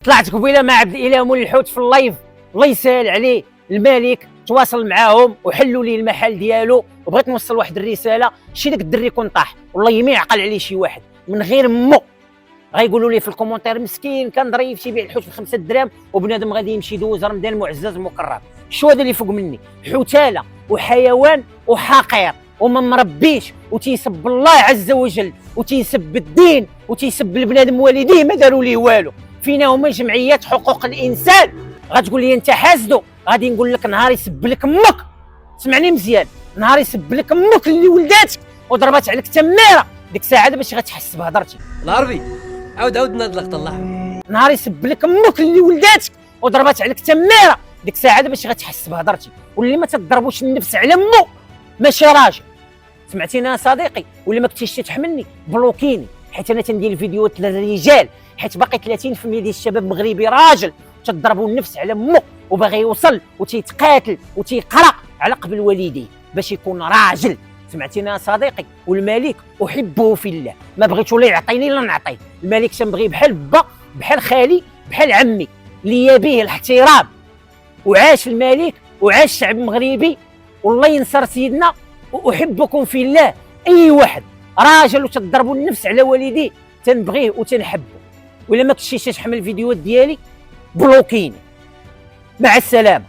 طلعت قبيله مع عبد الاله مول الحوت في اللايف، الله يسهل عليه الملك تواصل معاهم وحلوا لي المحل ديالو، وبغيت نوصل واحد الرساله. شي داك الدري كون طاح والله ما يعقل عليه شي واحد من غير مو غيقولوا لي في الكومونتير مسكين كان ظريف تيبيع الحوت ب 5 دراهم وبنادم غادي يمشي يدوز رمضان معزز مكرم. شو هذا اللي فوق مني؟ حتاله وحيوان وحقير وما مربيش وتيسب الله عز وجل وتيسب الدين وتيسب البنادم والديه ما داروا ليه والو. فينا هما جمعيات حقوق الانسان. غتقول لي انت حاسدو، غادي نقول لك نهار يسب لك امك، سمعني مزيان، نهار يسب لك امك اللي ولداتك وضربات عليك تماره، ديك الساعه باش غتحس بهضرتي. العربي عاود ناض لقطه الله. نهار يسب لك امك اللي ولداتك وضربات عليك تماره، ديك الساعه باش غتحس بهضرتي. واللي ما تضربوش النفس على مو ماشي راجل. سمعتيني يا صديقي؟ واللي ما كنتيش تتحملني بلوكيني، حيت انا تندير فيديوهات للرجال، حيت باقي 30% ديال الشباب المغربي راجل تضربوا النفس على مو وباغي يوصل وتيتقاتل وتيقرا على قبل والديه باش يكون راجل. سمعتيني يا صديقي؟ والملك احبه في الله، ما بغيتو لا يعطيني لا نعطيه. الملك تنبغيه بحال با بحال خالي بحال عمي، ليا به الاحترام. وعاش الملك وعاش الشعب المغربي، والله ينصر سيدنا. واحبكم في الله، اي واحد راجل وتضربوا النفس على والديه تنبغيه وتنحبه. ولا ما كنتيش تحمل الفيديوهات ديالي بلوكيني. مع السلامه.